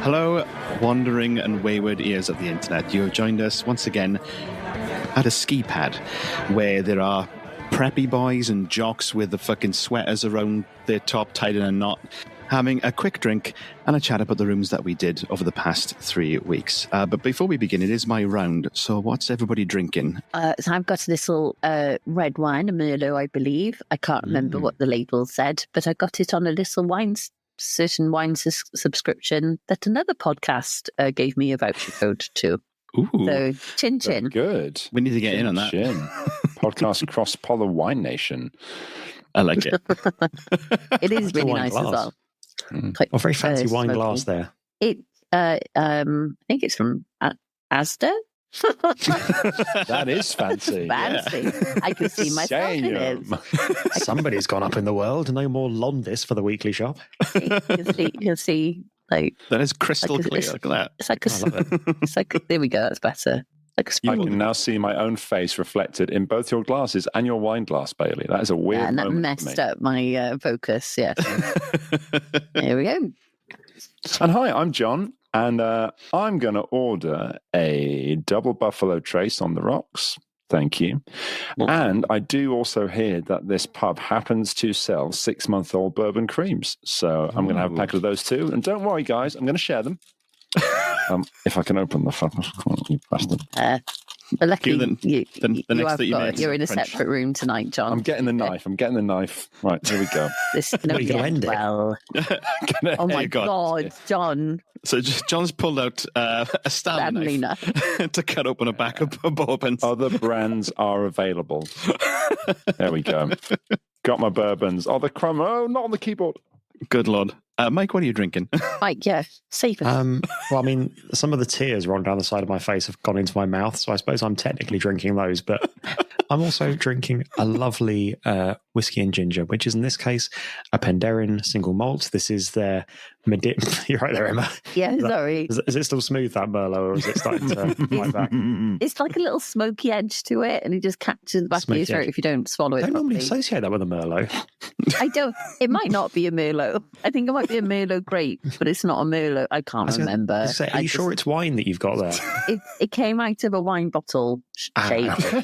Hello, wandering and wayward ears of the internet. You have joined us once again at a ski pad where there are preppy boys and jocks with the fucking sweaters around their top tied in a knot, having a quick drink and a chat about the rooms that we did over the past 3 weeks. But before we begin, it is my round. So what's everybody drinking? So I've got this little red wine, a Merlot, I believe. I can't remember what the label said, but I got it on a little certain wine subscription that another podcast gave me a voucher code to. Ooh, so chin chin. Good. We need to get in on that. Chin. Podcast Cross Polar Wine Nation. I like it. It is really nice glass. as well. Quite, very fancy wine smoky. glass there. I think it's from Asda. That is fancy. Fancy. Yeah. I can see myself in it. Somebody's gone up in the world. No more Londis for the weekly shop. You can see like that is crystal clear. Look at that. It's like it's like there we go. That's better. Like a I sparkle. can now see my own face reflected in both your glasses and your wine glass, Bailey. That is a weird and that moment for messed me. up my focus. Yes. There we go. And hi, I'm John, and I'm going to order a double Buffalo Trace on the rocks. Thank you. And I do also hear that this pub happens to sell 6-month-old bourbon creams. So I'm going to have a packet of those too. And don't worry, guys, I'm going to share them. If I can open the fucking, you bastard. But luckily, the next that you made. you're in a French. separate room tonight, John. I'm getting the knife. Right, here we go. This is going Well, to you're gonna end end it. well. Oh my God, John! So John's pulled out a Stanley knife to cut open a back of bourbons. Other brands are available. There we go. Got my bourbons. Oh, the crumb. Oh, not on the keyboard. Good Lord. Mike, what are you drinking? Mike, yeah, save us. Well, I mean, some of the tears rolling down the side of my face have gone into my mouth, so I suppose I'm technically drinking those, but I'm also drinking a lovely whiskey and ginger, which is in this case a Penderyn single malt. This is their You're right there, Emma. Yeah, sorry. Is it still smooth, that Merlot, or is it starting to fight back? It's like a little smoky edge to it, and it just catches the back of your throat if you don't swallow it. I don't normally properly. associate that with a Merlot. I don't. It might not be a Merlot. I think it might be a Merlot grape, but it's not a Merlot. I can't remember. Are you sure it's wine that you've got there? It came out of a wine bottle shape. Okay.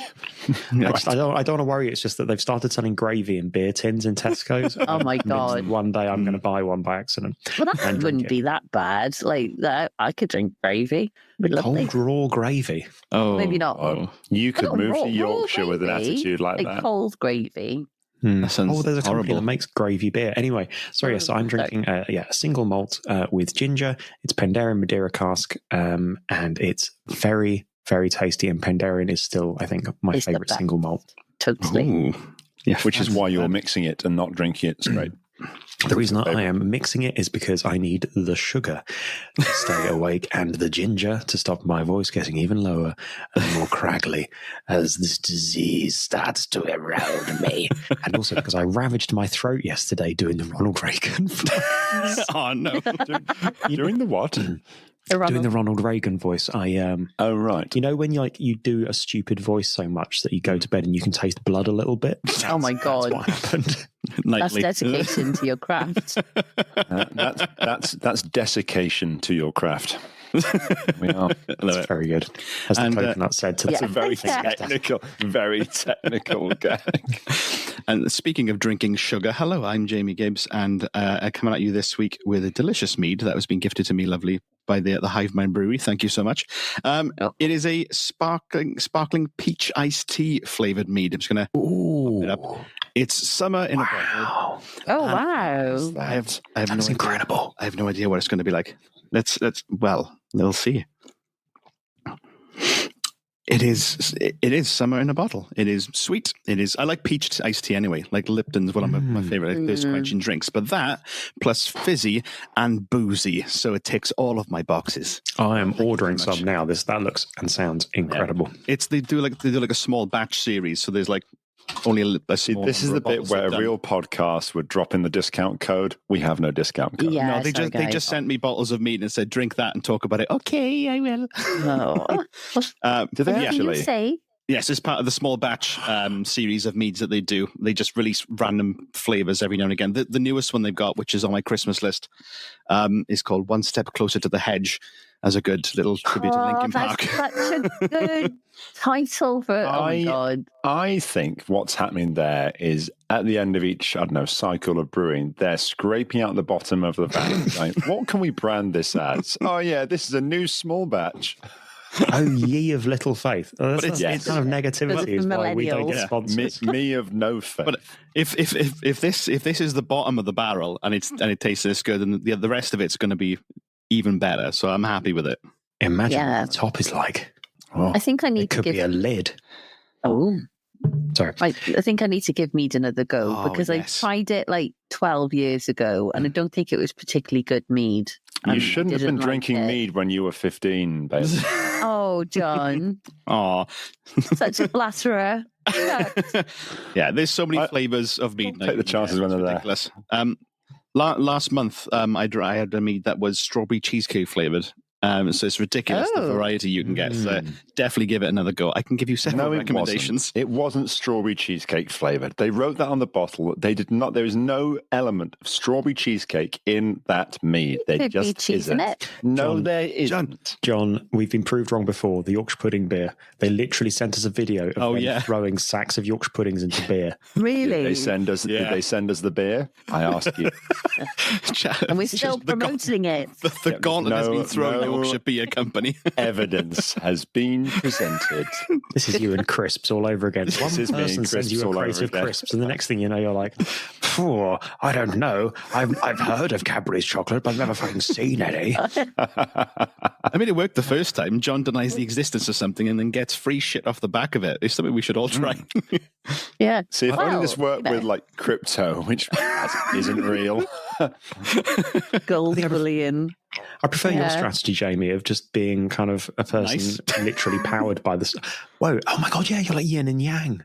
I don't want to worry. It's just that they've started selling gravy in beer tins in Tesco's. Oh my God. One day I'm going to buy one by accident. Well, that wouldn't be that bad. Like that, I could drink gravy. It'd be lovely. Cold raw gravy. Oh, Maybe not. Oh, You could Not move raw to Yorkshire with an gravy, attitude like that. cold gravy. that sounds There's a company horrible. that makes gravy beer. Anyway, sorry, so I'm drinking a single malt with ginger. It's Penderyn Madeira cask, and it's very, very tasty. And Penderyn is still, I think, my It's the favourite best. single malt. Totally. Ooh. Yeah, Which is why you're mixing it and not drinking it straight. The reason I am mixing it is because I need the sugar to stay awake and the ginger to stop my voice getting even lower and more craggly as this disease starts to erode me. And also because I ravaged my throat yesterday doing the Ronald Reagan voice. Oh no! Doing the what? Doing the Ronald Reagan voice. Oh, right. You know when you do a stupid voice so much that you go to bed and you can taste blood a little bit? Oh my God. That's what happened. That's Nightly. dedication to your craft. That's desiccation to your craft. We are. That's very good. As the And, coconut said to That's the a very Yeah. technical gag. And speaking of drinking sugar, hello, I'm Jamie Gibbs, and coming at you this week with a delicious mead that was being gifted to me lovely by the Hive Mind Brewery. Thank you so much. It is a sparkling peach iced tea flavored mead. I'm just going to open it up. It's summer in a bottle. Oh, wow. I have That's no idea. incredible. I have no idea what it's going to be like. We'll see. It is summer in a bottle. It is sweet. I like peach iced tea anyway. Like Lipton's one of my favorite thirst quenching drinks. But that plus fizzy and boozy, so it ticks all of my boxes. I am ordering very much. some now. That looks and sounds incredible. They do like a small batch series. So there's like only a small. This is number the of bit bottles where they've a done. real podcast would drop in the discount code. We have no discount code. Yeah, No, they just sent me bottles of mead and said, "Drink that and talk about it." Okay, I will. Oh. Do they What did you actually? say? Yes, it's part of the small batch series of meads that they do. They just release random flavors every now and again. The newest one they've got, which is on my Christmas list, is called One Step Closer to the Hedge, as a good little tribute to Linkin Park. That's such a good title for. Oh my god! I think what's happening there is at the end of each, cycle of brewing, they're scraping out the bottom of the vat, going, "What can we brand this as? Oh yeah, this is a new small batch." Oh, ye of little faith. Oh, that's it's kind of negativity is why we don't get millennials. sponsors. Me of no faith. But if this is the bottom of the barrel and it tastes this good, then the rest of it's going to be even better. So I'm happy with it. Imagine what the top is like. I think I need It could to give be a lid. Oh, Sorry. I think I need to give mead another go because yes. I tried it like 12 years ago and I don't think it was particularly good mead. You shouldn't have been drinking mead when you were 15, baby. Oh, John. Oh, Such a flatterer. yeah. There's so many flavors of mead. Take the chances when they're there. Ridiculous. Last month, I had a mead that was strawberry cheesecake flavored. So it's ridiculous the variety you can get. So definitely give it another go. I can give you several recommendations. It wasn't strawberry cheesecake flavored. They wrote that on the bottle. They did not. There is no element of strawberry cheesecake in that mead. There Could be just cheese in isn't. it. No, John, there isn't. John, we've been proved wrong before. The Yorkshire pudding beer. They literally sent us a video of them throwing sacks of Yorkshire puddings into beer. Really? Did they send us the beer? I ask you. And we're still promoting it. The gauntlet has been thrown. Yorkshire Beer Company. Evidence has been presented. This is you and crisps all over again. This One is me person and sends you crisps a all crate over of again. crisps, and the next thing you know, you're like, I don't know. I've heard of Cadbury's chocolate, but I've never fucking seen any. I mean, it worked the first time. John denies the existence of something and then gets free shit off the back of it. It's something we should all try. Yeah. See, if only this worked with like crypto, which isn't real. Gold bullion. I prefer your strategy, Jamie, of just being kind of a person literally powered by this. Whoa! Oh my god! Yeah, you're like yin and yang.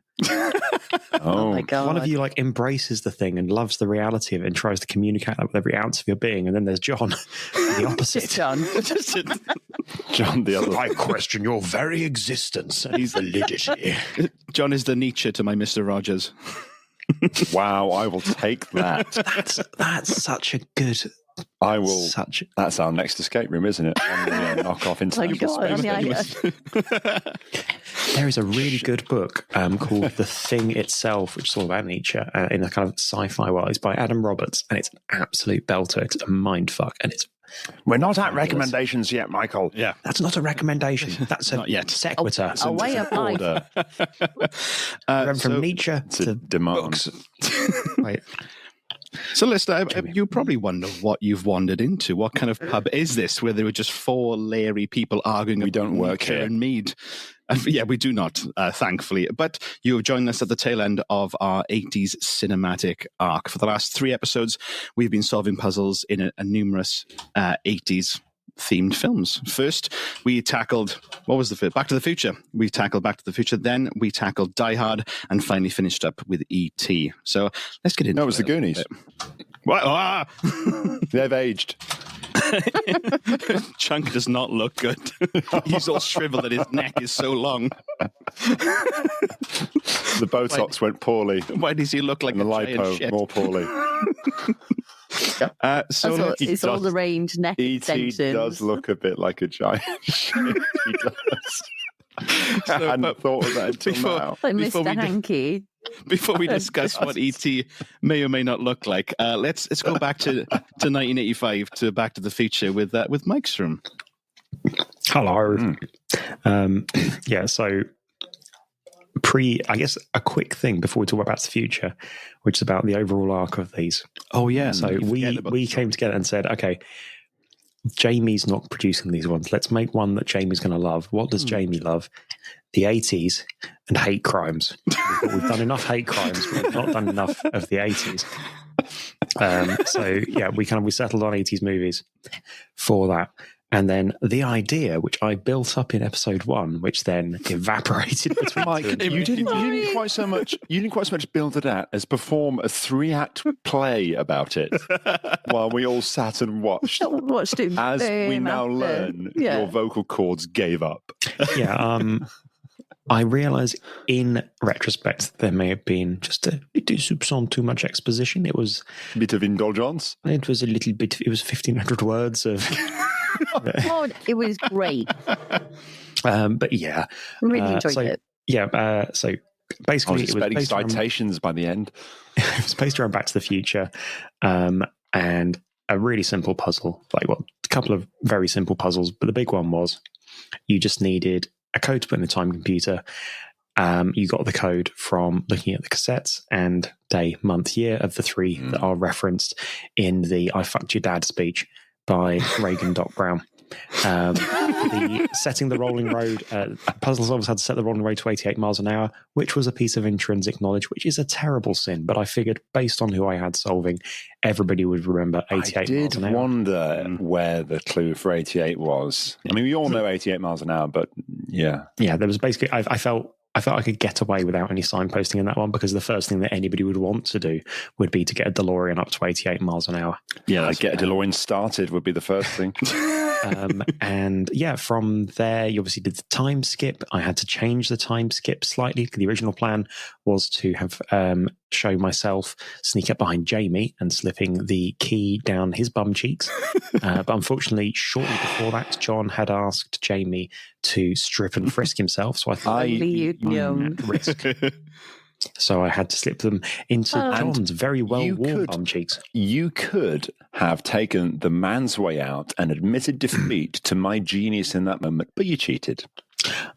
Oh my god! One of you like embraces the thing and loves the reality of it and tries to communicate that with every ounce of your being, and then there's John, the opposite. John. John, the other. I question your very existence and validity. John is the Nietzsche to my Mr. Rogers. Wow, I will take that. That's such a good. I will. That's our next escape room, isn't it? On the knockoff international space. There is a really good book called The Thing Itself, which is all about Nietzsche in a kind of sci-fi world. It's by Adam Roberts, and it's an absolute belter. It's a mindfuck, and it's. We're not at recommendations yet, Michael. Yeah, that's not a recommendation. That's a not yet. Sequitur. A way of life. From Nietzsche to demands. Wait. So, listener, you probably wonder what you've wandered into. What kind of pub is this where there were just four leery people arguing We don't work here. and mead? Yeah, we do not, thankfully. But you have joined us at the tail end of our 80s cinematic arc. For the last 3 episodes, we've been solving puzzles in a numerous 80s themed films. First, we tackled, what was the first? Back to the Future. We tackled Back to the Future. Then we tackled Die Hard and finally finished up with E.T. So let's get into it. No, it was the Goonies. What? Ah! They've aged. Chunk does not look good. He's all shriveled and his neck is so long. The Botox went poorly. Why does he look like and the a giant lipo shit? more poorly. It's all the range neck extensions. E.T. does look a bit like a giant shit. He does. I hadn't thought of that until now. Like Mr. Hanky. Before we discuss what E.T. may or may not look like, let's go back to 1985 to Back to the Future with Mike's room. Hello. So I guess a quick thing before we talk about the future, which is about the overall arc of these. Oh yeah. So we came together and said, okay, Jamie's not producing these ones. Let's make one that Jamie's going to love. What does Jamie love? The 80s and hate crimes. We've done enough hate crimes, but we've not done enough of the 80s. We settled on 80s movies for that. And then the idea, which I built up in episode 1, which then evaporated between Mike, you didn't quite so much build it out as perform a 3-act play about it while we all sat and watched it. As we now learn, your vocal cords gave up. Yeah. I realise in retrospect there may have been just a little soupçon too much exposition. It was A bit of indulgence. It was a little bit. It was 1,500 words of. Oh, it was great. But yeah, Really enjoyed it. Yeah. So I basically, was it was expecting based around, citations by the end. it was based around Back to the Future, and a really simple puzzle. Like a couple of very simple puzzles, but the big one was you just needed a code to put in the time computer. You got the code from looking at the cassettes and day, month, year of the three that are referenced in the "I fucked your dad" speech by Reagan Doc Brown. The setting the rolling road, puzzle solvers had to set the rolling road to 88 miles an hour, which was a piece of intrinsic knowledge, which is a terrible sin. But I figured, based on who I had solving, everybody would remember 88 miles an hour. I did wonder where the clue for 88 was. I mean, we all know 88 miles an hour, but yeah. Yeah, there was basically, I felt I could get away without any signposting in that one, because the first thing that anybody would want to do would be to get a DeLorean up to 88 miles an hour. Yeah, get a DeLorean started would be the first thing. And yeah, from there, you obviously did the time skip. I had to change the time skip slightly. The original plan was to have show myself sneak up behind Jamie and slipping the key down his bum cheeks. But unfortunately, shortly before that, John had asked Jamie to strip and frisk himself. So I thought, risk. So I had to slip them into John's very well-worn bum cheeks. You could have taken the man's way out and admitted defeat to my genius in that moment, but you cheated.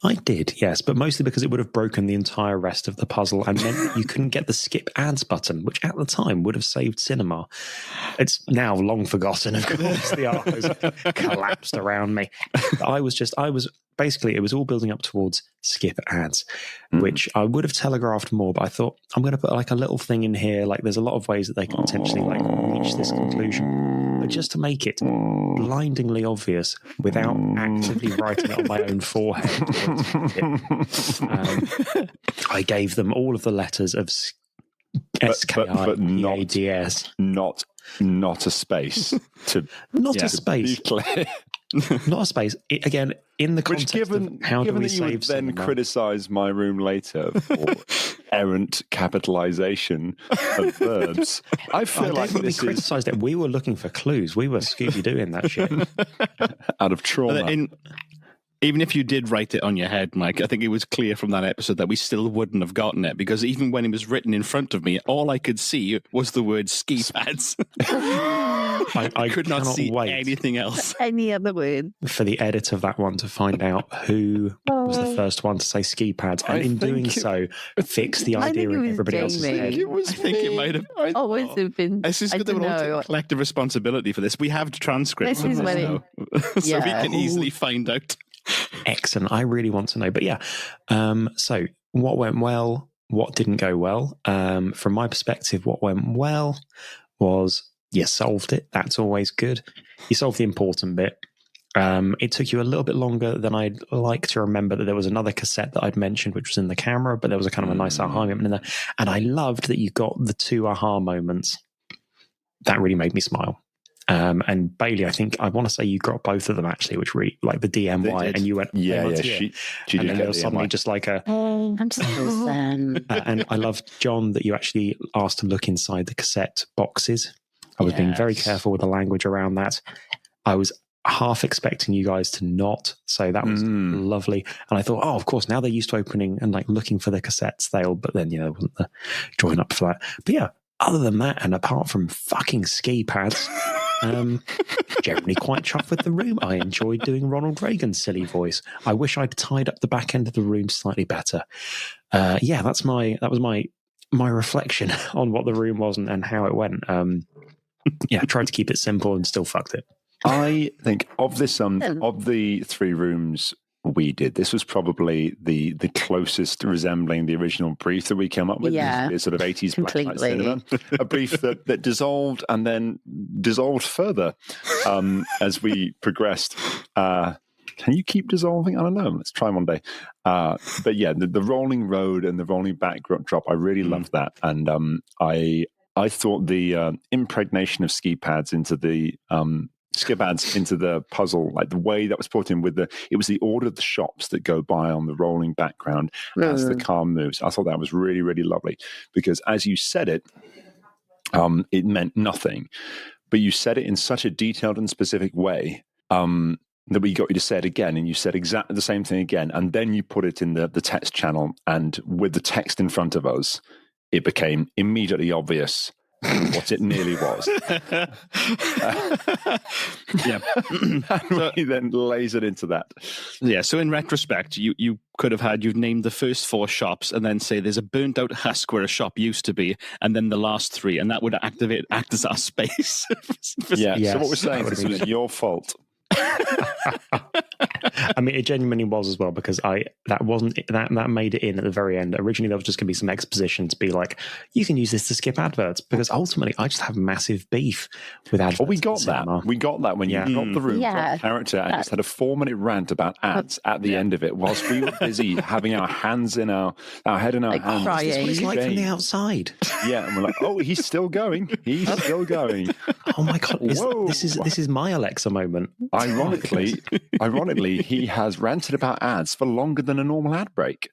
I did, yes, but mostly because it would have broken the entire rest of the puzzle and meant that you couldn't get the skip ads button, which at the time would have saved cinema. It's now long forgotten, of course. The art has collapsed around me. Basically, it was all building up towards skip ads, which I would have telegraphed more, but I thought, I'm going to put like a little thing in here. Like, there's a lot of ways that they can potentially like reach this conclusion. But just to make it blindingly obvious without actively writing it on my own forehead, I gave them all of the letters of SKIEADS. Not a space. Not a space. Not a space. Again, in the context of how do we save cinema. Then criticise my room later for errant capitalisation of verbs. I feel like we criticised it. We were looking for clues. We were Scooby-Dooing that shit. Out of trauma. Even if you did write it on your head, Mike, I think it was clear from that episode that we still wouldn't have gotten it, because even when it was written in front of me, all I could see was the word ski pads. I could not see anything else. Any other word. For the edit of that one to find out who was the first one to say ski pads, and in doing so, fix the idea in everybody else's head. I think it might have. Always have been. It's just that we're all taking collective responsibility for this. We have transcripts of this now, so we can easily find out. Excellent. I really want to know. But yeah, so what went well, what didn't go well? From my perspective, what went well was you solved it. That's always good. You solved the important bit. It took you a little bit longer than I'd like to remember that there was another cassette that I'd mentioned, which was in the camera, but there was a kind of a nice aha moment in there. And I loved that you got the two aha moments. That really made me smile. And Bailey, I think I want to say you got both of them actually, which really like the DMY, and you went, she and then there was suddenly just like a. I'm so sad. And I loved, John, that you actually asked to look inside the cassette boxes. I was being very careful with the language around that. I was half expecting you guys to not, so that was lovely. And I thought, of course, now they're used to opening and like looking for the cassettes, but then there wasn't the join up for that. But yeah, other than that, and apart from fucking ski pads. Generally quite chuffed with the room. I enjoyed doing Ronald Reagan's silly voice. I wish I'd tied up the back end of the room slightly better. That was my reflection on what the room was and how it went. I tried to keep it simple and still fucked it. I think of this of the three rooms we did, this was probably the closest resembling the original brief that we came up with. Yeah, this sort of 80s black and white cinema. A brief that dissolved and then dissolved further as we progressed. Can you keep dissolving? I don't know. Let's try one day. But yeah, the rolling road and the rolling backdrop, I really loved that. And I thought the impregnation of ski pads into the skip ads into the puzzle, like the way that was put in it was the order of the shops that go by on the rolling background as the car moves. I thought that was really, really lovely because as you said it, it meant nothing, but you said it in such a detailed and specific way that we got you to say it again, and you said exactly the same thing again, and then you put it in the text channel, and with the text in front of us, it became immediately obvious what it nearly was. Yeah. So he then lays it into that. Yeah, so in retrospect, you could have you've named the first 4 shops and then say there's a burnt out husk where a shop used to be, and then the last 3, and that would act as our space. Yeah, Yes, so what we're saying is this was your fault. I mean, it genuinely was as well because that made it in at the very end. Originally, there was just going to be some exposition to be like, you can use this to skip adverts because ultimately, I just have massive beef with adverts. Oh, we got that. We got that when you dropped the room, dropped character, and just had a 4-minute rant about ads at the end of it, whilst we were busy having our hands in our head in our hands. Crying. This is what it's like from the outside. Yeah, and we're like, oh, he's still going. He's still going. Oh my god, this is my Alexa moment. Ironically, he has ranted about ads for longer than a normal ad break.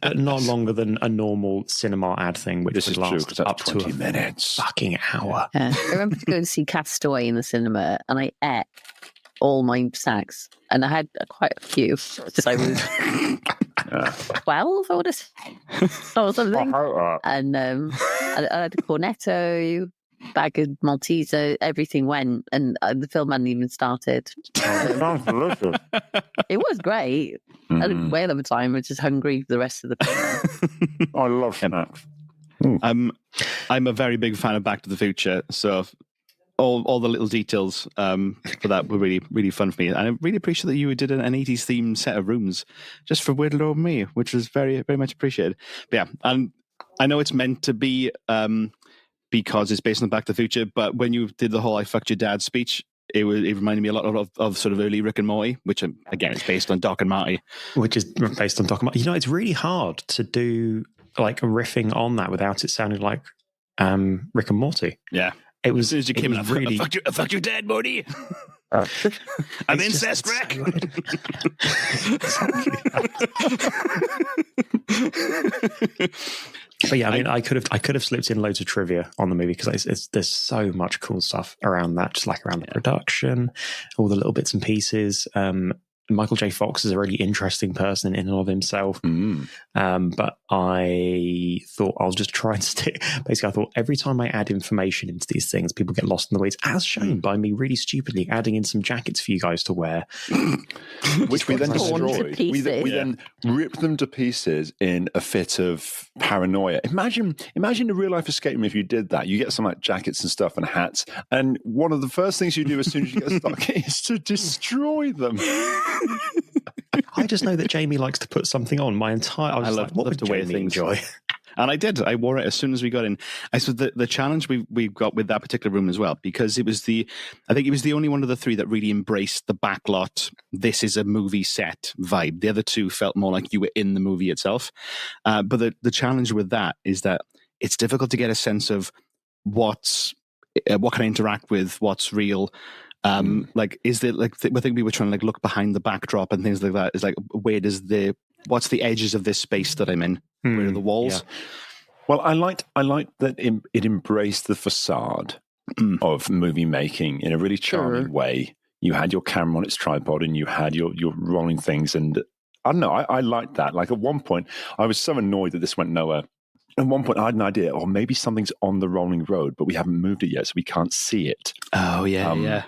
but not longer than a normal cinema ad thing, which would last up to 20 minutes. Fucking hour. I remember to go and see Castaway in the cinema, and I ate all my snacks, and I had quite a few because I was 12 or something, and I had a cornetto, bag of Malteser, everything went, and the film hadn't even started. Sounds delicious. It was great. I didn't whale of a time. I was just hungry for the rest of the film. I love snacks. I'm a very big fan of Back to the Future, so all the little details for that were really, really fun for me. And I really appreciate that you did an 80s themed set of rooms just for Weird Old Me, which was very, very much appreciated. But yeah, and I know it's meant to be because it's based on Back to the Future, but when you did the whole I fucked your dad speech, it reminded me a lot of sort of early Rick and Morty, which again is based on Doc and Marty. Which is based on Doc and Marty. You know, it's really hard to do like riffing on that without it sounding like Rick and Morty. Yeah. It was, as soon as you came in, really... I fucked your dad, Morty. I'm incest, Rick. But yeah, I mean, I could have slipped in loads of trivia on the movie because there's so much cool stuff around that, just like around the production, all the little bits and pieces. Michael J. Fox is a really interesting person in and of himself. But I thought I'll just try and stick. Basically, I thought every time I add information into these things, people get lost in the weeds, as shown by me really stupidly adding in some jackets for you guys to wear. Which we then destroyed. We then ripped them to pieces in a fit of paranoia. Imagine a real life escape room if you did that. You get some like jackets and stuff and hats, and one of the first things you do as soon as you get stuck is to destroy them. I just know that Jamie likes to put something on. I love the way things enjoy. And I did. I wore it as soon as we got in. I said the challenge we got with that particular room as well, because I think it was the only one of the 3 that really embraced the backlot. This is a movie set vibe. The other 2 felt more like you were in the movie itself. But the challenge with that is that it's difficult to get a sense of what can I interact with, what's real. Like, is there like I think we were trying to like look behind the backdrop and things like that. Is like, what's the edges of this space that I'm in? Where are the walls? Yeah. Well, I liked that it embraced the facade of movie making in a really charming way. You had your camera on its tripod and you had your rolling things, and I don't know, I liked that. Like at one point, I was so annoyed that this went nowhere. At one point, I had an idea, or maybe something's on the rolling road, but we haven't moved it yet, so we can't see it. Oh yeah.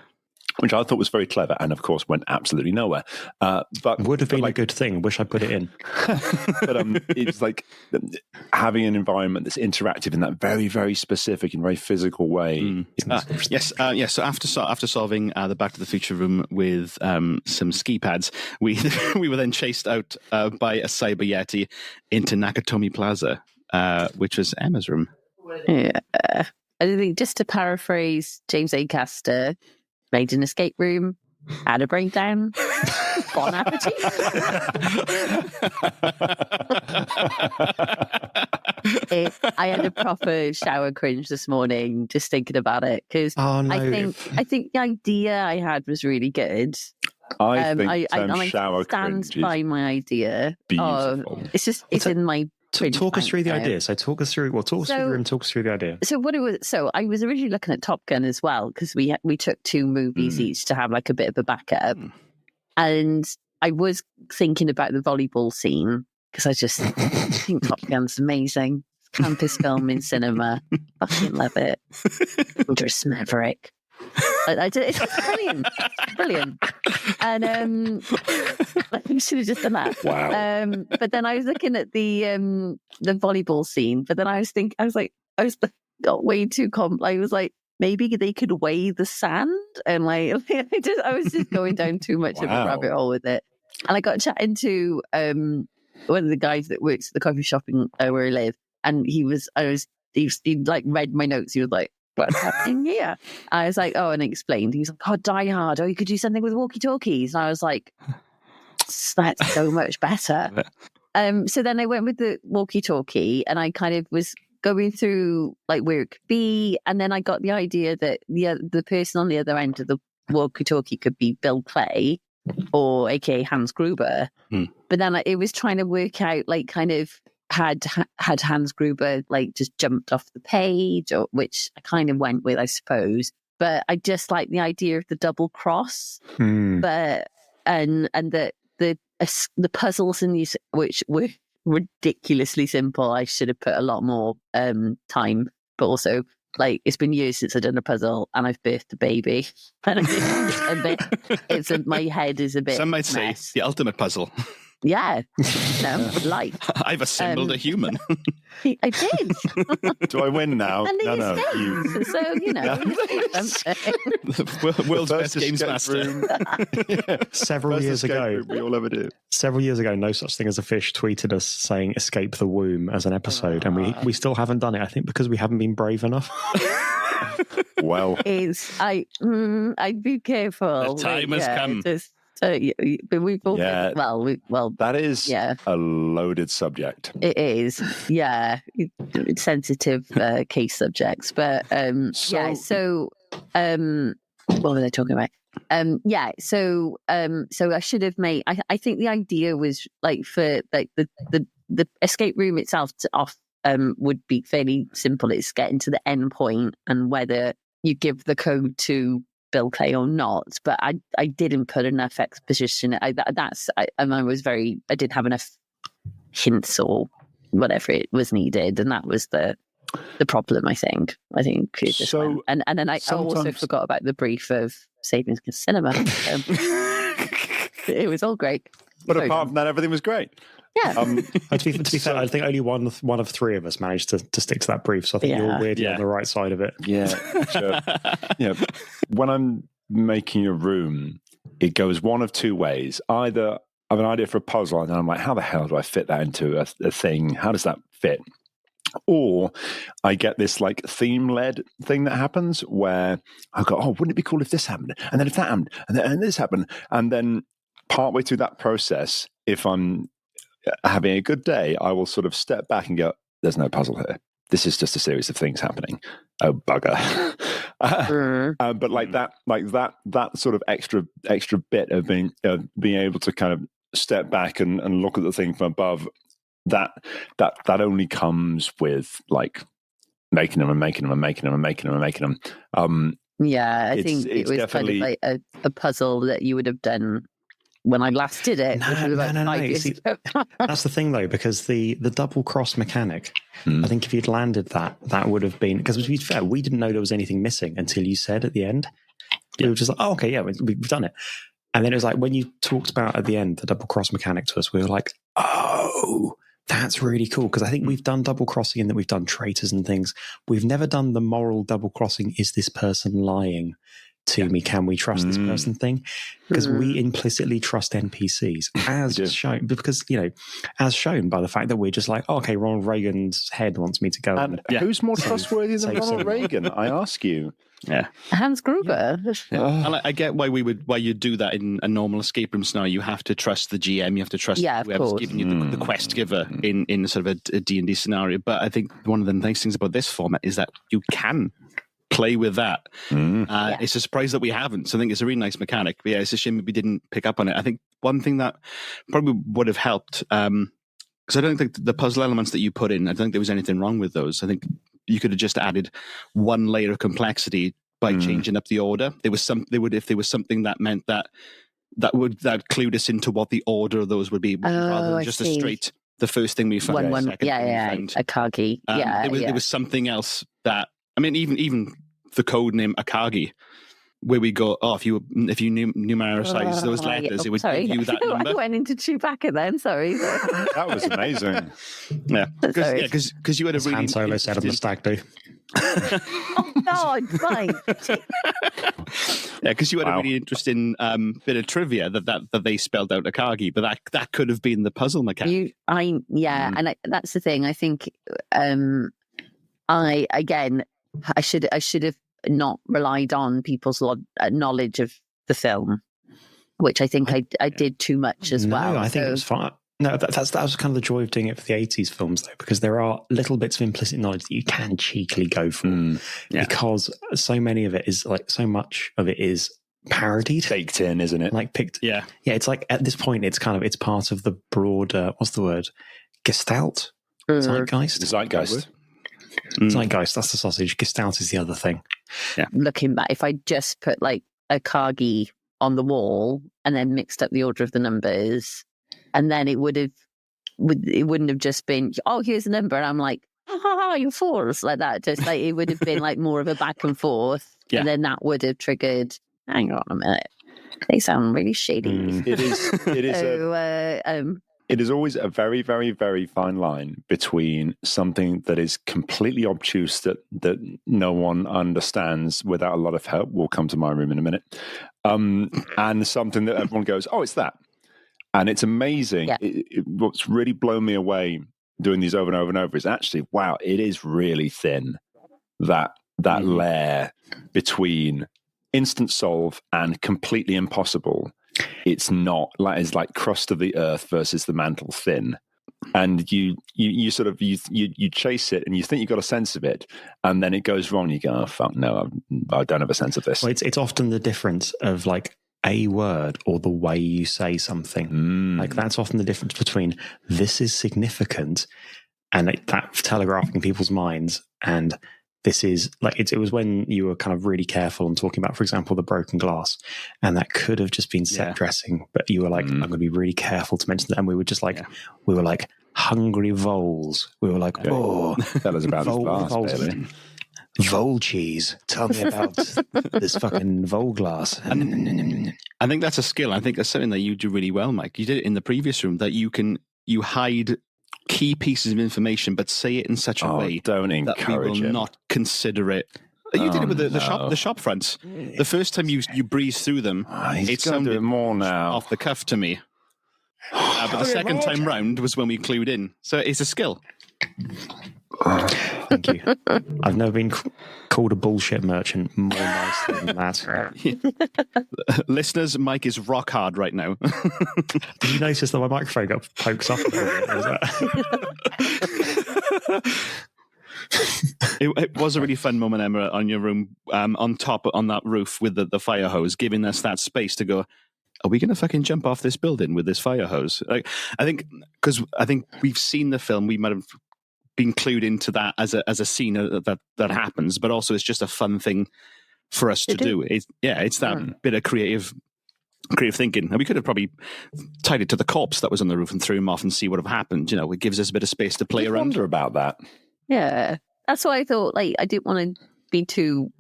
Which I thought was very clever, and of course went absolutely nowhere. But would have been a good thing. Wish I put it in. But it's like having an environment that's interactive in that very, very specific and very physical way. Yes. So after solving the Back to the Future room with some ski pads, we were then chased out by a cyber yeti into Nakatomi Plaza, which was Emma's room. Yeah, I think just to paraphrase James Acaster, made an escape room, had a breakdown. Bon appetit. I had a proper shower cringe this morning just thinking about it because I think the idea I had was really good. I think I shower stand cringe by is my idea. beautiful. It's in my talk us through the now. idea. So talk us through. Well, talk us through the room. Talk us through the idea. So what it was. So I was originally looking at Top Gun as well because we took 2 movies each to have like a bit of a backup, and I was thinking about the volleyball scene because I just think Top Gun's amazing. Campus film in cinema. Fucking love it. Just maverick. It's brilliant. Brilliant. And I should have just done that. Wow. But then I was looking at the volleyball scene, but then I was got way too I was like, maybe they could weigh the sand, and like I was just going down too much of a rabbit hole with it. And I got chatting to one of the guys that works at the coffee shop where I live, and he like read my notes. He was like, "What's happening here?" I was like, "Oh," and he explained. He was like, "Oh, Die Hard. Oh, you could do something with walkie-talkies." And I was like, "That's so much better." So then I went with the walkie-talkie, and I kind of was going through like where it could be, and then I got the idea that the person on the other end of the walkie-talkie could be Bill Clay, or aka Hans Gruber. But then it was trying to work out like kind of had Hans Gruber like just jumped off the page, or which I kind of went with, I suppose. But I just like the idea of the double cross, but and the puzzles in these, which were ridiculously simple. I should have put a lot more time, but also like it's been years since I've done a puzzle, and I've birthed a baby, and my head is a bit. Some might say the ultimate puzzle. Yeah, no, like I've assembled a human. I did. Do I win now? No. You. So The world's best games master. Several years ago, we all ever do. Several years ago, No Such Thing as a Fish tweeted us saying "Escape the Womb" as an episode, and we still haven't done it. I think because we haven't been brave enough. Well, I'd be careful. The time has come. But we've all well. That is a loaded subject. It is, yeah. It's sensitive case subjects, but So, what was I talking about? So I should have made. I think the idea was like for like the escape room itself would be fairly simple. It's getting to the end point and whether you give the code to Bill Clay or not, but I didn't put enough exposition. I didn't have enough hints or whatever it was needed, and that was the problem. I think it just went. And then I also forgot about the brief of Savings Cinema. It was all great, but apart from that, everything was great. Yeah. To be fair, I think only one of 3 of us managed to stick to that brief. So I think you're weirdly on the right side of it. Yeah. Sure. When I'm making a room, it goes one of 2 ways. Either I have an idea for a puzzle, and then I'm like, how the hell do I fit that into a thing? How does that fit? Or I get this like theme-led thing that happens where I go, oh, wouldn't it be cool if this happened? And then if that happened, and then this happened. And then partway through that process, if I'm having a good day, I will sort of step back and go, there's no puzzle here. This is just a series of things happening. Oh, bugger. But like that sort of extra bit of being able to kind of step back and look at the thing from above, that only comes with like making them. I think it was definitely kind of like a puzzle that you would have done when I last did it. No. See, that's the thing though, because the double cross mechanic, I think if you'd landed that would have been, because to be fair, we didn't know there was anything missing until you said at the end. We were just like, oh, okay, yeah, we've done it. And then it was like, when you talked about at the end the double cross mechanic to us, we were like, oh, that's really cool. Because I think we've done double crossing and that we've done traitors and things. We've never done the moral double crossing, is this person lying to me, can we trust this person thing? Because we implicitly trust NPCs as shown, because, as shown by the fact that we're just like, oh, okay, Ronald Reagan's head wants me to go. And who's more trustworthy than Ronald Reagan, I ask you? Yeah. Hans Gruber. And I get why you do that in a normal escape room scenario. You have to trust the GM. You have to trust whoever's giving you the quest giver in sort of a D&D scenario. But I think one of the nice things about this format is that you can play with that. It's a surprise that we haven't. So I think it's a really nice mechanic. But yeah, it's a shame we didn't pick up on it. I think one thing that probably would have helped, because I don't think the puzzle elements that you put in, I don't think there was anything wrong with those. I think you could have just added one layer of complexity by changing up the order. If there was something that meant that clued us into what the order of those would be, rather than just a straight, the first thing we found. A Akagi. There was something else that, I mean, even the code name Akagi, where we go, if you numericize those letters, it would give you that number. I went into Chewbacca then, sorry. That was amazing. Yeah, because you had a really... Han Solo said on the stag do. Oh, God, right. Yeah, because you had a really interesting bit of trivia that they spelled out Akagi, but that could have been the puzzle mechanic. And that's the thing. I think I should have not relied on people's knowledge of the film, which I think I did too much as well. I think it was fine. No, that was kind of the joy of doing it for the 80s films, though, because there are little bits of implicit knowledge that you can cheekily go for, because so many of it is so much of it is parodied, baked in, isn't it? Yeah. It's like at this point, it's part of the broader, what's the word? Gestalt? Zeitgeist? Zeitgeist. Zeitgeist, that's the sausage. Gestalt is the other thing. Yeah. Looking back, if I just put Akagi on the wall and then mixed up the order of the numbers, and then it wouldn't have just been, oh, here's a number, and I'm like, you're fools, like that. Just it would have been more of a back and forth, and then that would have triggered. Hang on a minute, they sound really shady. It is always a very, very, very fine line between something that is completely obtuse that no one understands without a lot of help. We'll come to my room in a minute, and something that everyone goes, oh, it's that. And it's amazing. Yeah. What's really blown me away doing these over and over and over is actually, wow, it is really thin, that layer between instant solve and completely impossible. It's not it's like crust of the earth versus the mantle thin. And you sort of you chase it and you think you've got a sense of it, and then it goes wrong. You go, oh fuck, no, I don't have a sense of this. Well, it's often the difference of a word or the way you say something. That's often the difference between this is significant and that telegraphing in people's minds, and this is it was when you were kind of really careful and talking about, for example, the broken glass, and that could have just been set dressing, but you were like, I'm going to be really careful to mention that, and we were just we were like hungry voles. We were like, oh, that was about glass, baby. Vole cheese. Tell me about this fucking vole glass. I think that's a skill. I think that's something that you do really well, Mike. You did it in the previous room, that you hide key pieces of information, but say it in such a way that we will not consider it. You did it with the shop fronts. The first time you breezed through them, it sounded more now off the cuff to me. But the second time round was when we clued in. So it's a skill. Thank you. I've never been called a bullshit merchant more nicely than that. Listeners, Mike is rock hard right now. Did you notice that my microphone got pokes up a little bit? It was a really fun moment, Emma, on your room, on that roof with the fire hose, giving us that space to go, are we going to fucking jump off this building with this fire hose? I think we've seen the film, we might have been clued into that as a scene that happens, but also it's just a fun thing for us to do. It's that bit of creative thinking, and we could have probably tied it to the corpse that was on the roof and threw him off and see what would have happened. It gives us a bit of space to play around. Wonder about that. Yeah, that's why I thought I didn't want to be too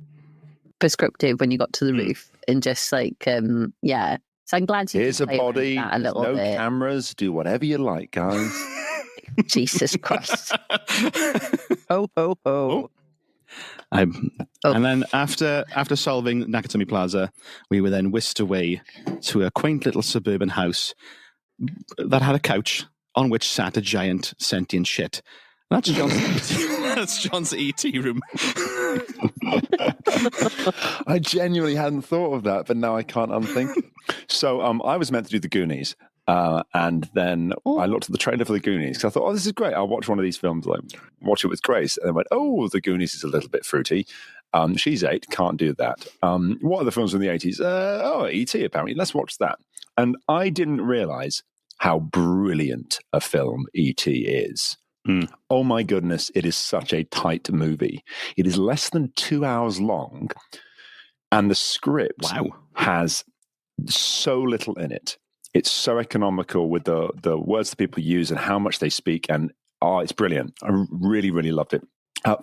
prescriptive when you got to the roof, and just So I'm glad you. Here's a body. A little no bit. Cameras. Do whatever you like, guys. Jesus Christ! Ho ho ho! And then after solving Nakatomi Plaza, we were then whisked away to a quaint little suburban house that had a couch on which sat a giant sentient shit. That's John's ET room. I genuinely hadn't thought of that, but now I can't unthink it. So I was meant to do the Goonies. And then I looked at the trailer for the Goonies because I thought, this is great. I'll watch one of these films, like watch it with Grace. And I went, the Goonies is a little bit fruity. She's 8, can't do that. What are the films from the 80s? E.T. apparently. Let's watch that. And I didn't realize how brilliant a film E.T. is. Oh my goodness, it is such a tight movie. It is less than 2 hours long, and the script has so little in it. It's so economical with the words that people use and how much they speak, and it's brilliant. I really, really loved it.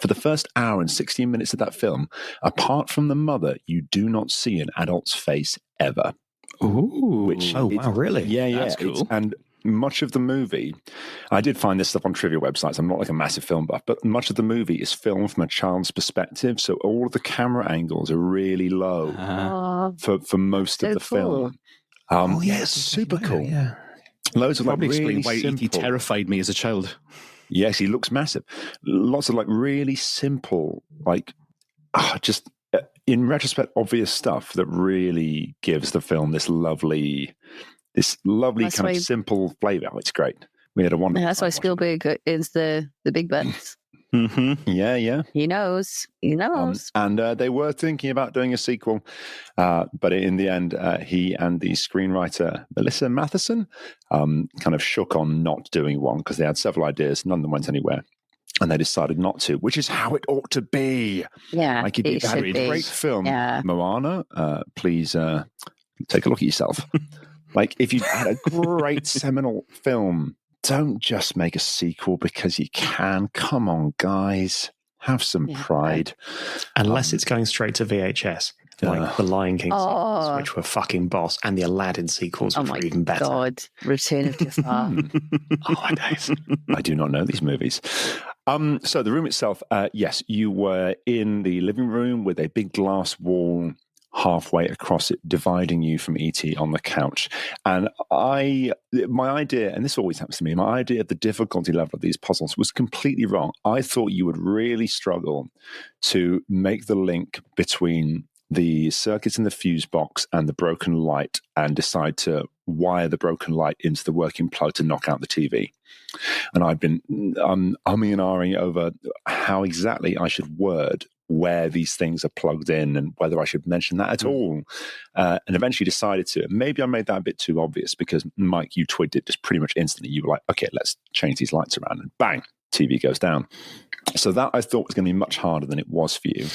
For the first hour and 16 minutes of that film, apart from the mother, you do not see an adult's face ever. Ooh. Wow, really? Yeah. That's cool. And much of the movie, I did find this stuff on trivia websites. I'm not like a massive film buff, but much of the movie is filmed from a child's perspective. So all of the camera angles are really low for most of the film. It's super cool. Yeah. Loads of Probably really explain why simple. E.T. terrified me as a child. Yes, he looks massive. Lots of really simple, just in retrospect, obvious stuff that really gives the film this lovely kind of simple flavor. It's great. We had a wonderful. That's why Spielberg is the big bucks. Mm-hmm. Yeah. He knows. And they were thinking about doing a sequel, but in the end, he and the screenwriter Melissa Matheson kind of shook on not doing one because they had several ideas. None of them went anywhere. And they decided not to, which is how it ought to be. Yeah, if you had a great film, Moana, please take a look at yourself. If you had a great seminal film, don't just make a sequel because you can. Come on, guys. Have some pride. Unless it's going straight to VHS. Like the Lion King sequels, which were fucking boss, and the Aladdin sequels, which were even better. Oh my God. Return of Jafar. My days. I do not know these movies. So the room itself, yes, you were in the living room with a big glass wall halfway across it, dividing you from E.T. on the couch. And my idea, and this always happens to me, my idea of the difficulty level of these puzzles was completely wrong. I thought you would really struggle to make the link between the circuits in the fuse box and the broken light and decide to wire the broken light into the working plug to knock out the TV. And I've been umming and ahhing over how exactly I should word where these things are plugged in and whether I should mention that at all. And eventually decided to. Maybe I made that a bit too obvious because, Mike, you twigged it just pretty much instantly. You were like, okay, let's change these lights around, and bang, TV goes down. So that I thought was going to be much harder than it was for you.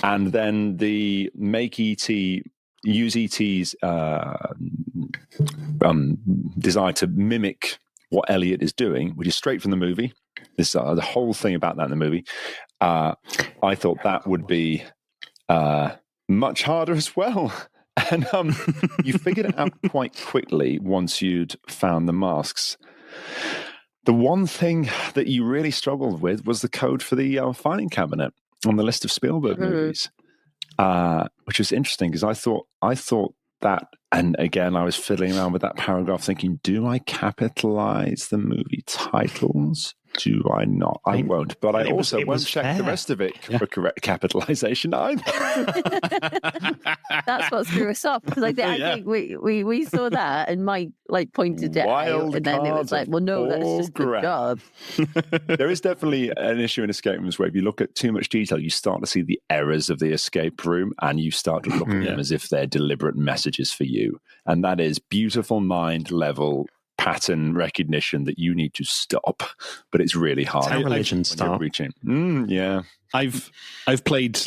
And then the use ET's desire to mimic what Elliot is doing, which is straight from the movie. This the whole thing about that in the movie. I thought that would be much harder as well. And you figured it out quite quickly once you'd found the masks. The one thing that you really struggled with was the code for the filing cabinet on the list of Spielberg movies, which was interesting because I thought that, and again, I was fiddling around with that paragraph thinking, do I capitalize the movie titles? Do I not? I won't. But I also won't check the rest of it for correct capitalization either. That's what threw us off. Because I think we saw that and Mike pointed it out. And then it was like, well, no, that's just the job. There is definitely an issue in escape rooms where if you look at too much detail, you start to see the errors of the escape room and you start to look at them as if they're deliberate messages for you. And that is beautiful mind level pattern recognition that you need to stop, but it's really hard. It's how religion start. Yeah, I've played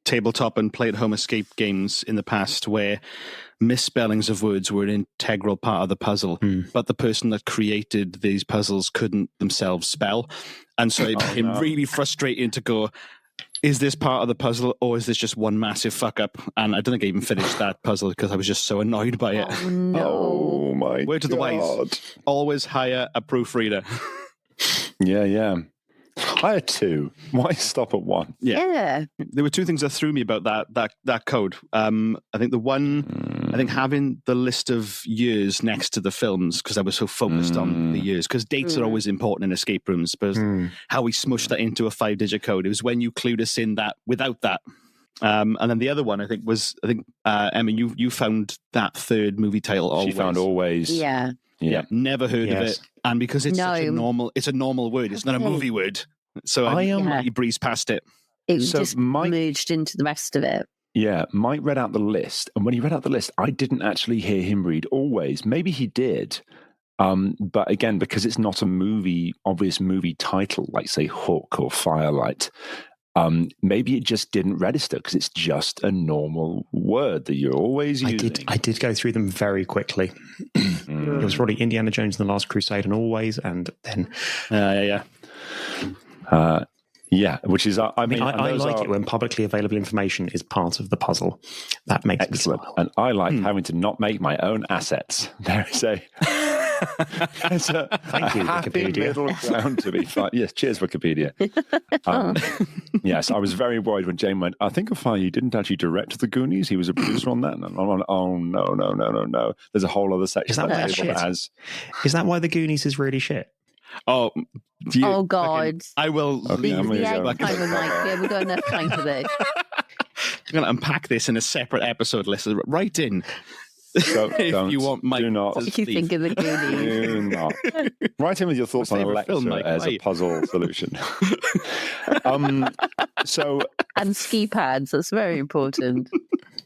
tabletop and play at home escape games in the past where misspellings of words were an integral part of the puzzle, but the person that created these puzzles couldn't themselves spell, and so it became really frustrating to go, is this part of the puzzle or is this just one massive fuck up? And I don't think I even finished that puzzle because I was just so annoyed by it. Oh, no. Oh my Word to the wise, always hire a proofreader. Yeah. I had 2. Why stop at 1? Yeah. There were 2 things that threw me about that code. I think the one, I think having the list of years next to the films, because I was so focused on the years, because dates are always important in escape rooms, but how we smushed that into a 5-digit code, it was when you clued us in that without that. And then the other one, I think, Emma, you found that third movie title always. She found Always. Yeah. Yeah, never heard of it. And because it's such a normal, it's a normal word. It's not a movie word. So I breezed past it. It just merged into the rest of it. Yeah, Mike read out the list. And when he read out the list, I didn't actually hear him read Always. Maybe he did. But again, because it's not a obvious movie title, like say Hook or Firelight, maybe it just didn't register because it's just a normal word that you're always using. I did go through them very quickly. It was probably Indiana Jones and the Last Crusade and Always, and then which is I like it when publicly available information is part of the puzzle. That makes excellent, me smile. and I like having to not make my own assets. There is a. It's a Thank you, happy Wikipedia. middle ground to be fine. Yes, cheers, Wikipedia. Yes, I was very worried when Jane went, I think you didn't actually direct The Goonies. He was a producer on that. And I'm like, oh, no. There's a whole other section. Is that why it's shit? Is that why The Goonies is really shit? Oh, God. I will Okay, leave the the kind of like, yeah, we've got enough time for this. I'm going to unpack this in a separate episode, listeners. Right in. If you want Mike, do not. What did you think of The Goonies? Do not. Write in with your thoughts on Alexa as a puzzle solution. And ski pads, that's very important.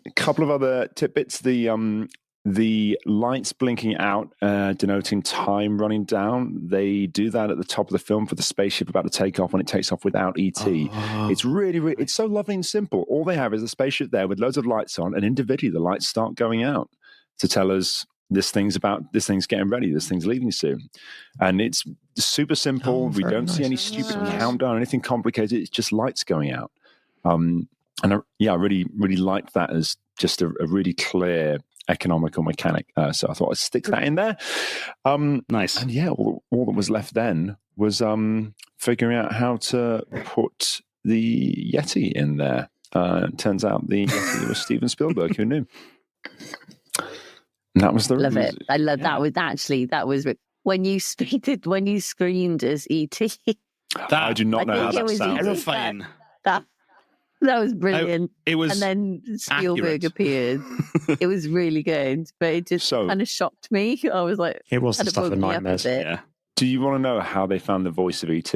A couple of other tidbits. The lights blinking out, denoting time running down. They do that at the top of the film for the spaceship about to take off when it takes off without ET. It's really, it's so lovely and simple. All they have is a spaceship there with loads of lights on, and individually the lights start going out to tell us this thing's getting ready, this thing's leaving soon. And it's super simple. We don't see any stupid countdown or anything complicated. It's just lights going out. And I really, really liked that as just a really clear economical mechanic. So I thought I'd stick that in there. Nice. And all that was left then was figuring out how to put the Yeti in there. Turns out the Yeti was Steven Spielberg. Who knew? And that was the love it. I love that. That was when you screamed as ET. I do not know how that sounds. Terrifying. That was brilliant. It was, and then Spielberg appeared. It was really good, but it just kind of shocked me. I was like, it was the stuff of nightmares. Yeah. Do you want to know how they found the voice of ET?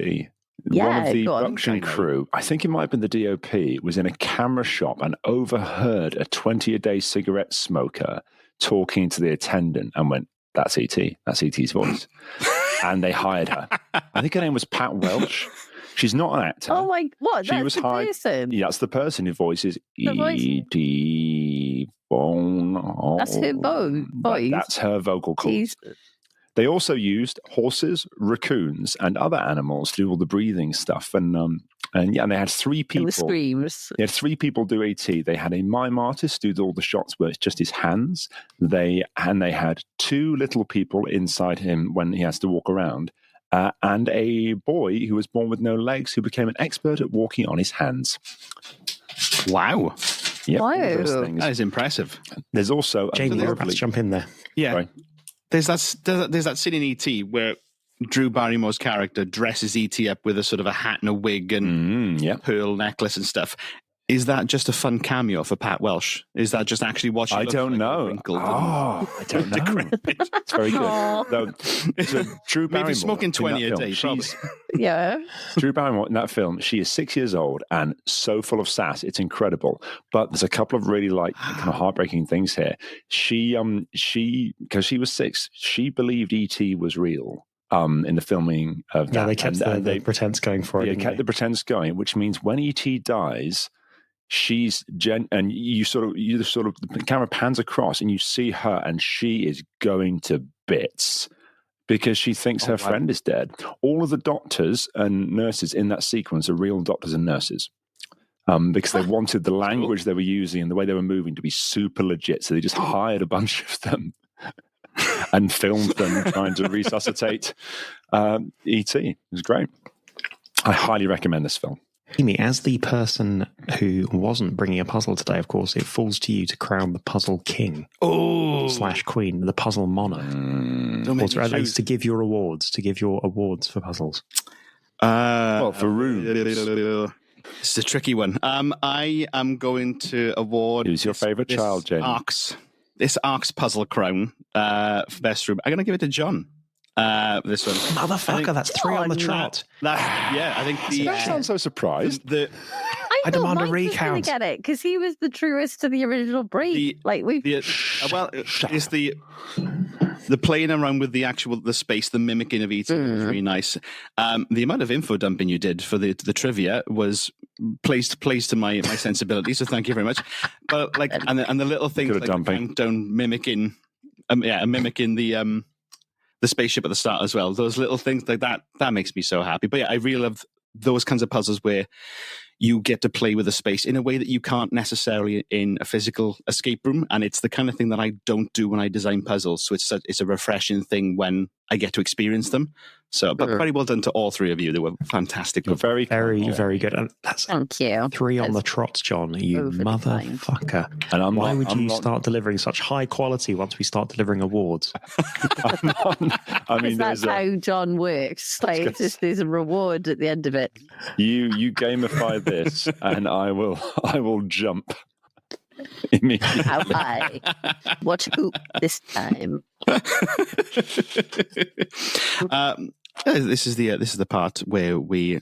One of the production crew, I think it might have been the DOP, was in a camera shop and overheard a 20-a-day cigarette smoker talking to the attendant and went, "That's ET. That's ET's voice." And they hired her. I think her name was Pat Welsh. She's not an actor. Oh my! What? She was hired. Person? Yeah, that's the person who voices E.T. Bone. That's her voice. That's her vocal cords. They also used horses, raccoons, and other animals to do all the breathing stuff. And they had 3 people. And the screams. They had 3 people do ET. They had a mime artist do all the shots where it's just his hands. They had 2 little people inside him when he has to walk around. And a boy who was born with no legs who became an expert at walking on his hands. Wow. Yep, wow. That is impressive. There's also... Jamie, you're about to jump in there. Yeah. Sorry. There's that scene in E.T. where Drew Barrymore's character dresses E.T. up with a sort of a hat and a wig and pearl necklace and stuff. Is that just a fun cameo for Pat Welsh? Is that just actually what she looks don't like? know. I don't know. It's very good. So Drew Barrymore, maybe smoking 20 a day. Yeah. Drew Barrymore in that film, she is 6 years old and so full of sass. It's incredible. But there's a couple of really kind of heartbreaking things here. She because she was 6, she believed E.T. was real. In the filming of that. Yeah, they kept the pretense going for it. Yeah, kept the pretense going, which means when E.T. dies, and the camera pans across and you see her and she is going to bits because she thinks her friend is dead. All of the doctors and nurses in that sequence are real doctors and nurses. Because they wanted the language they were using and the way they were moving to be super legit. So they just hired a bunch of them and filmed them trying to resuscitate E.T. It was great. I highly recommend this film. Amy, as the person who wasn't bringing a puzzle today, of course, it falls to you to crown the puzzle king / queen, the puzzle monarch, or at least to give your awards for puzzles. Well, for rooms. This is a tricky one. I am going to award. Who's your favourite child, Jamie? This Arcs puzzle crown for best room. I'm going to give it to John. This one, motherfucker, that's 3 on the trot. I think That sounds so surprised. I demand a Mike recount. was gonna get it because he was the truest to the original breed. It's the playing around with the space, the mimicking of each was really nice. The amount of info dumping you did for the trivia was plays to my sensibility. So thank you very much. But and the little things like the countdown mimicking the spaceship at the start as well. Those little things like that makes me so happy. But yeah, I really love those kinds of puzzles where you get to play with a space in a way that you can't necessarily in a physical escape room. And it's the kind of thing that I don't do when I design puzzles. So it's a refreshing thing when I get to experience them. So, but very well done to all three of you. They were fantastic. Very, very good. And that's thank you. 3 on the trot, John. You motherfucker. And why would you start delivering such high quality once we start delivering awards? That's how John works. Like, there's a reward at the end of it. You gamify this, and I will jump. How high? What hoop this time? This is the part where we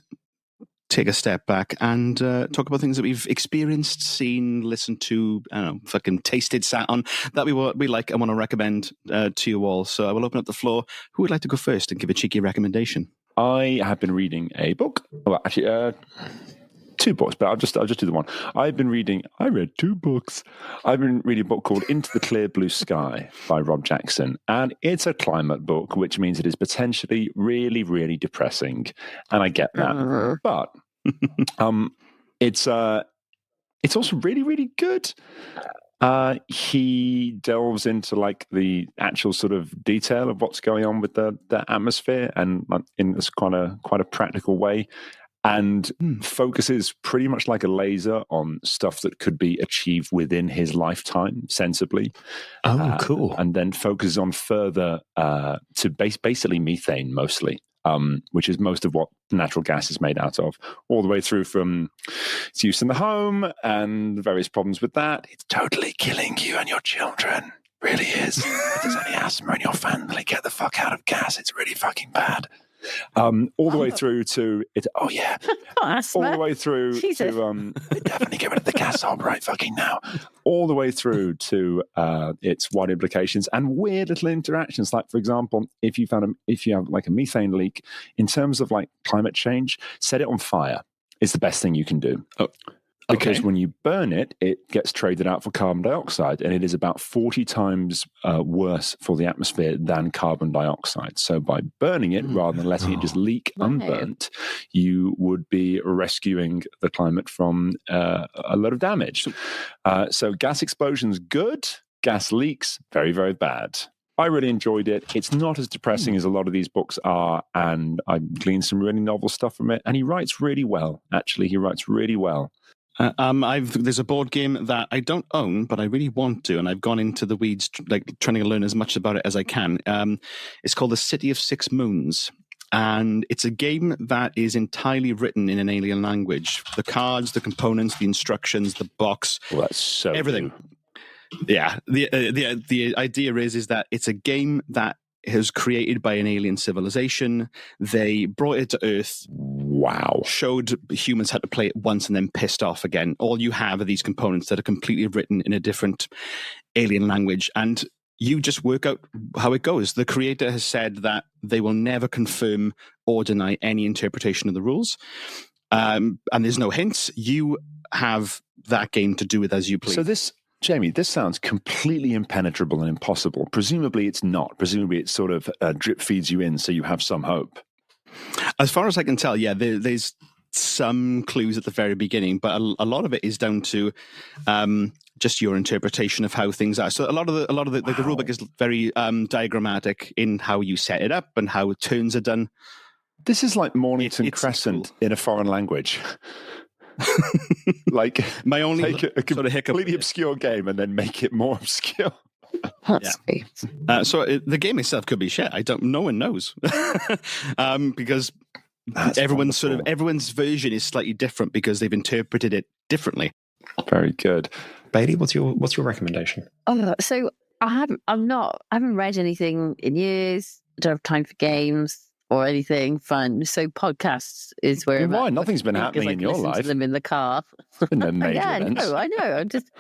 take a step back and talk about things that we've experienced, seen, listened to, fucking tasted, sat on, that we like and want to recommend to you all. So I will open up the floor. Who would like to go first and give a cheeky recommendation? I have been reading a book. Well, actually, 2 books, but I'll just do the one. I read 2 books. I've been reading a book called Into the Clear Blue Sky by Rob Jackson, and it's a climate book, which means it is potentially really, really depressing, and I get that. But it's also really, really good. He delves into like the actual sort of detail of what's going on with the atmosphere, and in this quite a practical way. And focuses pretty much like a laser on stuff that could be achieved within his lifetime sensibly. Oh, cool. And then focuses on further to basically methane mostly, which is most of what natural gas is made out of, all the way through from its use in the home and various problems with that. It's totally killing you and your children. Really is. If there's any asthma in your family, get the fuck out of gas. It's really fucking bad. All the way through to it. Oh yeah, all the way through to definitely get rid of the gas hob right fucking now. All the way through to its wide implications and weird little interactions. Like for example, if you have like a methane leak, in terms of like climate change, set it on fire is the best thing you can do. Oh. Because when you burn it, it gets traded out for carbon dioxide, and it is about 40 times worse for the atmosphere than carbon dioxide. So by burning it, rather than letting it just leak unburnt, you would be rescuing the climate from a lot of damage. So gas explosions, good. Gas leaks, very, very bad. I really enjoyed it. It's not as depressing as a lot of these books are, and I gleaned some really novel stuff from it. And he writes really well, actually. He writes really well. There's a board game that I don't own, but I really want to, and I've gone into the weeds, like trying to learn as much about it as I can. It's called The City of Six Moons, and it's a game that is entirely written in an alien language. The cards, the components, the instructions, the box, that's so everything. Cool. Yeah, the idea is that it's a game that is created by an alien civilization. They brought it to Earth. Wow. Showed humans how to play it once and then pissed off again. All you have are these components that are completely written in a different alien language. And you just work out how it goes. The creator has said that they will never confirm or deny any interpretation of the rules. And there's no hints. You have that game to do with as you please. So Jamie, this sounds completely impenetrable and impossible. Presumably it's not. Presumably it sort of drip feeds you in so you have some hope. As far as I can tell, yeah, there's some clues at the very beginning, but a lot of it is down to just your interpretation of how things are. So a lot of the the rulebook is very diagrammatic in how you set it up and how turns are done. This is like Mornington It's Crescent cool. in a foreign language. Like, My only take a sort of hiccup. completely obscure game and then make it more obscure. That's great. The game itself could be shit. No one knows, because That's everyone's wonderful. everyone's version is slightly different because they've interpreted it differently. Very good. Bailey, what's your recommendation? So I haven't read anything in years. I don't have time for games or anything fun. So podcasts is where I'm Why? at. Nothing's been happening in your listen life. to them in the car. Been no major I events. know. I'm just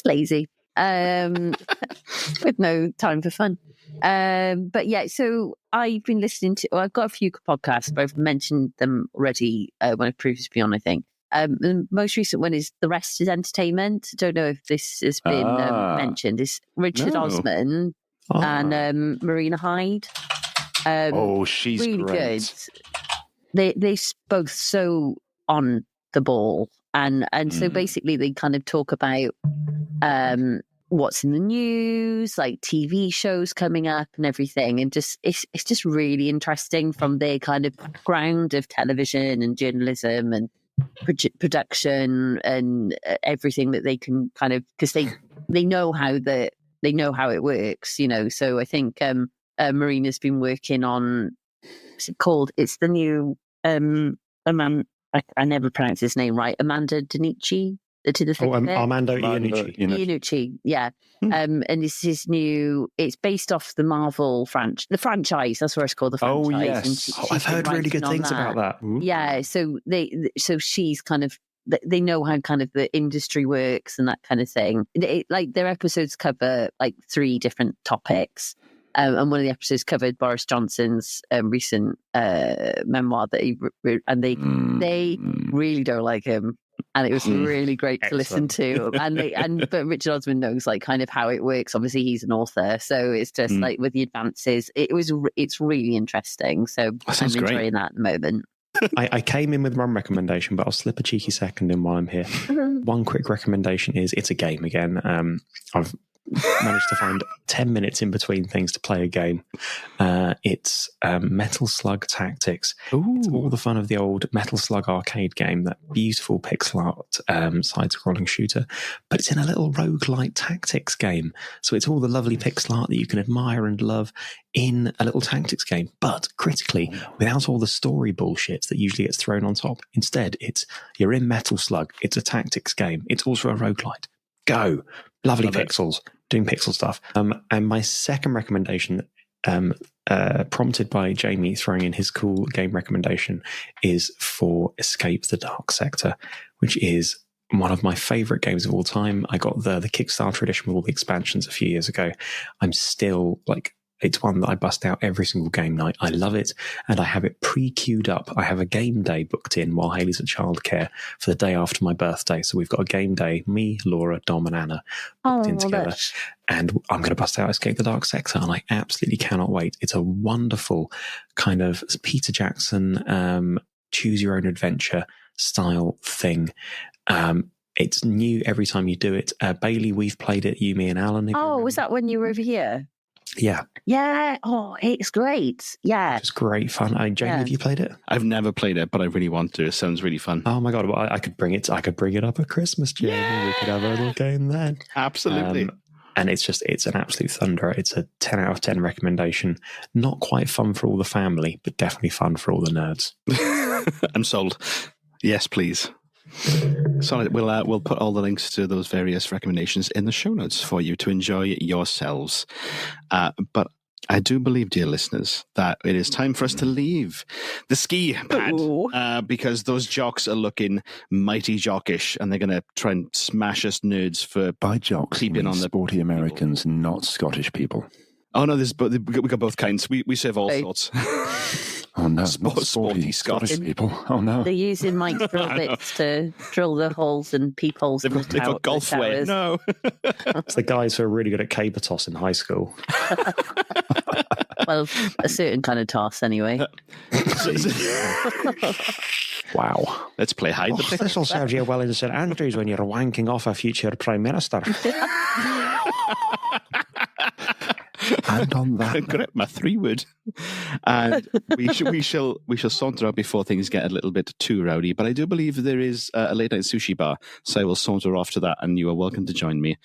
lazy. With no time for fun. But yeah, so I've been listening to. Well, I've got a few podcasts, but I've mentioned them already when I've previously been on, I think. The most recent one is The Rest is Entertainment. I don't know if this has been mentioned. It's Richard Osman and Marina Hyde. She's really great. good. They both so on the ball, and so basically they kind of talk about what's in the news, like TV shows coming up and everything, and just it's just really interesting from their kind of background of television and journalism and production and everything that they can kind of, because they know how it works, you know. So I think Marina's been working on, what's it called? It's the new I never pronounce his name right. Amanda Dinici. Armando Iannucci, yeah. And this is new. It's based off the Marvel franchise. That's what it's called, the franchise. Oh yes, and I've heard really good things about that. Yeah, so she's kind of, they know how kind of the industry works and that kind of thing. Like their episodes cover like 3 different topics. And one of the episodes covered Boris Johnson's recent memoir that he wrote, and they really don't like him. And it was really great to listen to. But Richard Osman knows like kind of how it works. Obviously, he's an author, so it's just like with the advances, it's really interesting. So I'm enjoying that at the moment. I came in with one recommendation, but I'll slip a cheeky second in while I'm here. One quick recommendation is it's a game again. I've managed to find 10 minutes in between things to play a game. It's Metal Slug Tactics. Ooh. It's all the fun of the old Metal Slug arcade game, that beautiful pixel art side-scrolling shooter, but it's in a little roguelike tactics game. So it's all the lovely pixel art that you can admire and love in a little tactics game, but critically, without all the story bullshit that usually gets thrown on top. Instead, you're in Metal Slug. It's a tactics game. It's also a roguelite. Go. Lovely pixels, doing pixel stuff. And my second recommendation, prompted by Jamie throwing in his cool game recommendation, is for Escape the Dark Sector, which is one of my favourite games of all time. I got the Kickstarter edition with all the expansions a few years ago. I'm still it's one that I bust out every single game night. I love it, and I have it pre-queued up. I have a game day booked in while Hayley's at childcare for the day after my birthday. So we've got a game day, me, Laura, Dom and Anna booked in together. And I'm going to bust out Escape the Dark Sector, and I absolutely cannot wait. It's a wonderful kind of Peter Jackson, choose your own adventure style thing. It's new every time you do it. Bailey, we've played it, you, me and Alan. Was that when you were over here? Yeah. Yeah. Oh, it's great. Yeah. It's great fun. Jamie, have you played it? I've never played it, but I really want to. It sounds really fun. Oh my God. Well, I could bring it up at Christmas, Jamie. Yeah. We could have a little game then. Absolutely. And it's an absolute thunderer. It's a 10 out of 10 recommendation. Not quite fun for all the family, but definitely fun for all the nerds. I'm sold. Yes, please. So we'll put all the links to those various recommendations in the show notes for you to enjoy yourselves. But I do believe, dear listeners, that it is time for us to leave the ski pad because those jocks are looking mighty jockish, and they're going to try and smash us nerds for by jocks. Keeping on the sporty Americans, not Scottish people. Oh no, we got both kinds. We serve all sorts. Oh no, sporty Scottish people. Oh no, they're using Mike's drill bits to drill the holes and peepholes. They've got golf wear. No, it's the guys who are really good at caber toss in high school. Well, a certain kind of toss, anyway. Wow. Let's play hide the pick. This will serve you well in St Andrews when you're wanking off a future Prime Minister. And on that, grip my 3-wood. And we shall saunter out before things get a little bit too rowdy. But I do believe there is a late night sushi bar, so I will saunter off to that, and you are welcome to join me.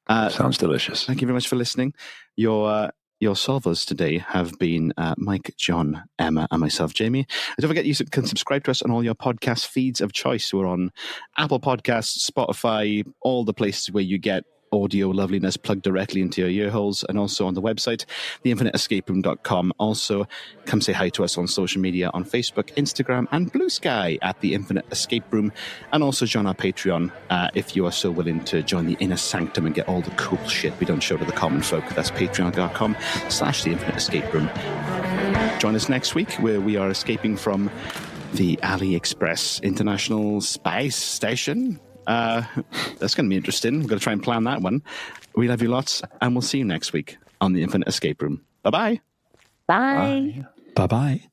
Sounds delicious. Thank you very much for listening. Your solvers today have been Mike, John, Emma, and myself, Jamie. And don't forget, you can subscribe to us on all your podcast feeds of choice. We're on Apple Podcasts, Spotify, all the places where you get audio loveliness plugged directly into your ear holes, and also on the website, theinfiniteescaperoom.com. Also, come say hi to us on social media on Facebook, Instagram, and Blue Sky at The Infinite Escape Room, and also join our Patreon if you are so willing to join the inner sanctum and get all the cool shit we don't show to the common folk. That's patreon.com/The Infinite Escape Room. Join us next week where we are escaping from the AliExpress International Space Station. That's going to be interesting. We're going to try and plan that one. We love you lots, and we'll see you next week on The Infinite Escape Room. Bye-bye. Bye. Bye-bye.